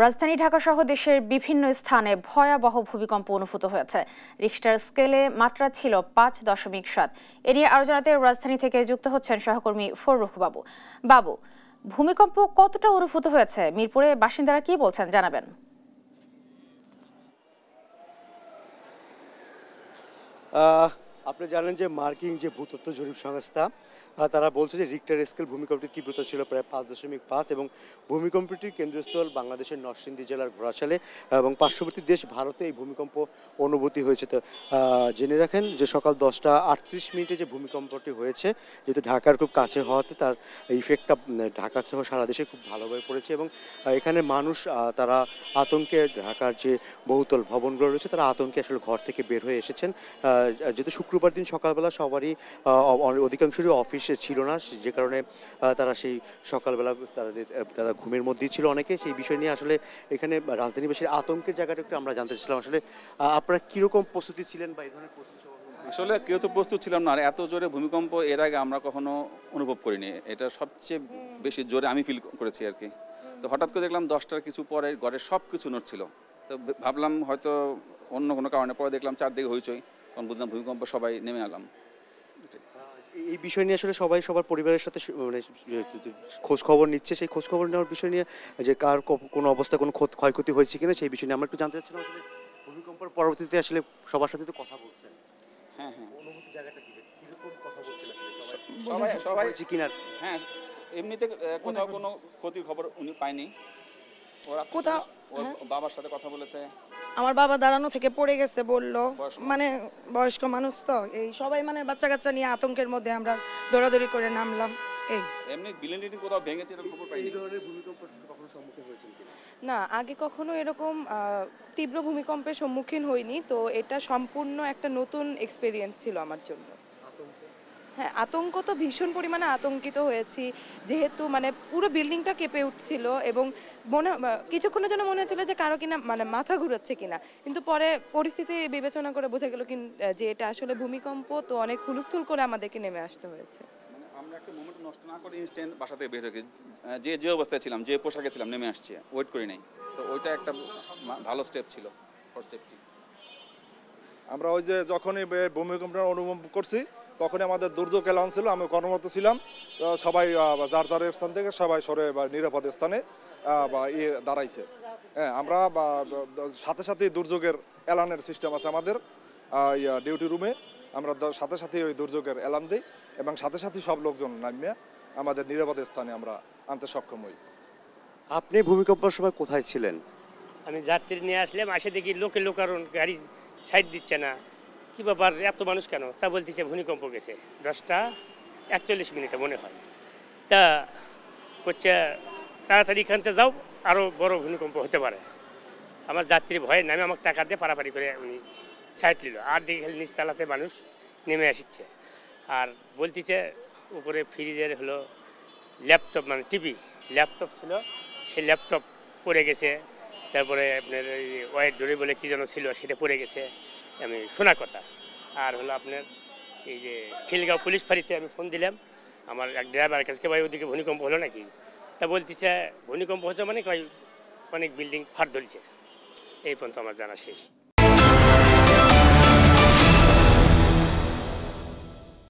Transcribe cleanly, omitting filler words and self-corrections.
রাজধানী ঢাকাসহ দেশের বিভিন্ন স্থানে ভয়াবহ ভূমিকম্প অনুভূত হয়েছে। রিখটার স্কেলে মাত্রা ছিল 5.7। এ নিয়ে আরো জানাতে রাজধানী থেকে যুক্ত হচ্ছেন সহকর্মী ফররুখ বাবু। বাবু, ভূমিকম্প কতটা অনুভূত হয়েছে, মিরপুরে বাসিন্দারা কি বলছেন জানাবেন। আপনি জানেন যে মার্কিন যে ভূতত্ত্ব জরিপ সংস্থা তারা বলছে যে রিক্টার স্কেল ভূমিকম্পটির তীব্রতা ছিল প্রায় 5.5 এবং ভূমিকম্পটির কেন্দ্রস্থল বাংলাদেশের নরসিংদী জেলার ঘোড়াশালে এবং পার্শ্ববর্তী দেশ ভারতে এই ভূমিকম্প অনুভূতি হয়েছে। তো জেনে রাখেন যে সকাল 10টা 38 যে ভূমিকম্পটি হয়েছে, যেহেতু ঢাকার খুব কাছে হওয়াতে তার ইফেক্টটা ঢাকা সহ সারা দেশে খুব ভালোভাবে পড়েছে এবং এখানে মানুষ তারা আতঙ্কে, ঢাকার যে বহুতল ভবনগুলো রয়েছে তারা আতঙ্কে আসলে ঘর থেকে বের হয়ে এসেছেন। যেহেতু শুক্রবার দিন সকালবেলা সবারই অধিকাংশেরই অফিসে ছিল না, যে কারণে তারা সেই সকালবেলা তারা ঘুমের মধ্যেই ছিল অনেকে। সেই বিষয় নিয়ে আসলে এখানে রাজধানীবাসীর আতঙ্কের জায়গাটা একটু আমরা জানতে চাইছিলাম। আসলে আপনারা কীরকম প্রস্তুতি ছিলেন বা এই ধরনের প্রস্তুতি? আসলে কেউ তো প্রস্তুত ছিলাম না, আর এত জোরে ভূমিকম্প এর আগে আমরা কখনো অনুভব করিনি। এটা সবচেয়ে বেশি জোরে আমি ফিল করেছি আর কি। তো হঠাৎ করে দেখলাম 10টার কিছু পরে ঘরের সব কিছু নড়ছিল। তো ভাবলাম হয়তো অন্য কোনো কারণে, পরে দেখলাম চারদিকে হইচই, তখন বুঝলাম ভূমিকম্প, সবাই নেমে এলাম। এই বিষয় নিয়ে আসলে সবাই সবার পরিবারের সাথে মানে খোঁজ খবর নিচ্ছে। সেই খোঁজ খবর নেওয়ার বিষয় নিয়ে যে কার কোনো অবস্থা, কোনো ক্ষয়ক্ষতি হয়েছে কিনা সেই বিষয় নিয়ে আমরা একটু জানতে চাচ্ছিলাম। আসলে ভূমিকম্পের পরবর্তীতে আসলে সবার সাথে তো কথা বলছেন, হ্যাঁ হ্যাঁ, অনুভূতি জায়গাটা কিরকম কথা বলছিলেন সবাই কিনা? হ্যাঁ, এমনিতে কোথাও কোনো ক্ষতির খবর উনি পায়নি। কোথাও ওর বাবার সাথে কথা বলেছে। আমার বাবা দাঁড়ানো থেকে পড়ে গেছে বললো, মানে বয়স্ক মানুষ তো, এই সবাই মানে বাচ্চা কাচ্চা নিয়ে আতঙ্কের মধ্যে আমরা দৌড়াদৌড়ি করে নামলাম। এই এমনি বিল্ডিং কোথাও ভেঙেছে এরকম খবর পাইনি। এই ধরনের ভূমিকম্প কখনো সম্মুখীন হয়েছেন কিনা? না, আগে কখনো এরকম তীব্র ভূমিকম্পের সম্মুখীন হইনি, তো এটা সম্পূর্ণ একটা নতুন এক্সপেরিয়েন্স ছিল আমার জন্য। হ্যাঁ, আতঙ্ক তো ভীষণ পরিমাণে আতঙ্কিত হয়েছি, যেহেতু মানে পুরো বিল্ডিংটা কেঁপে উঠছিল এবং কিছুক্ষণের জন্য মনে হচ্ছিল যে কারো কিনা মানে মাথা ঘুরাচ্ছে কিনা, কিন্তু পরে পরিস্থিতি বিবেচনা করে বোঝা গেল যে এটা আসলে ভূমিকম্প, তো অনেক হুলস্থুল করে আমাদেরকে নেমে আসতে হয়েছে। আমরা একটা মোমেন্ট নষ্ট না করে ইনস্ট্যান্ট বাসা থেকে বের হয়ে যে অবস্থায় ছিলাম, যে পোশাকে ছিলাম, নেমে আসছি, ওয়েট করি নাই। তো ওইটা একটা ভালো স্টেপ ছিল ফর সেফটি। আমরা ওই যে যখনই ভূমিকম্পটা অনুভব করছি তখনই আমাদের দুর্যোগ এলান ছিল, আমি কর্মরত ছিলাম। সবাই যার যার স্থান থেকে সবাই সরে বা নিরাপদ স্থানে দাঁড়াইছে। হ্যাঁ, আমরা সাথে সাথে দুর্যোগের এলানের সিস্টেম আছে আমাদের ডিউটি রুমে। আমরা সাথে সাথে ওই দুর্যোগের এলান দিই এবং সাথে সাথে সব লোকজন নামিয়ে আমাদের নিরাপদ স্থানে আমরা আনতে সক্ষম হই। আপনি ভূমিকম্পের সময় কোথায় ছিলেন? আমি যাত্রী নিয়ে আসলাম, আসে দেখি লোকারণ গাড়ি সাইড দিচ্ছে না। কি ব্যাপার, এত মানুষ কেন? তা বলতেছে ভূমিকম্প গেছে 10টা 41 মনে হয়। তা করছে তাড়াতাড়ি এখানতে যাও, আরও বড় ভূমিকম্প হতে পারে। আমার যাত্রী ভয়ে নামে আমাকে টাকা দিয়ে পারাপারি করে উনি সাইড নিল। আর দেখি খালি নিচতলাতে মানুষ নেমে আসছে। আর বলতেছে উপরে ফ্রিজের হলো ল্যাপটপ, মানে টিভি ল্যাপটপ ছিল, সেই ল্যাপটপ পড়ে গেছে। তারপরে আপনার ওই ওয়াইড ডোরে বলে কী যেন ছিল, সেটা পড়ে গেছে, আমি শোনা কথা। আর হলো আপনার এই যে খিলগাঁও পুলিশ ফাঁড়িতে আমি ফোন দিলাম আমার এক ড্রাইভারের কাছে, ভাই ওদিকে ভূমিকম্প হলো নাকি? তা বলতেছে ভূমিকম্প হচ্ছে মানে অনেক বিল্ডিং ফাট ধরেছে। এই পর্যন্ত আমার জানা শেষ।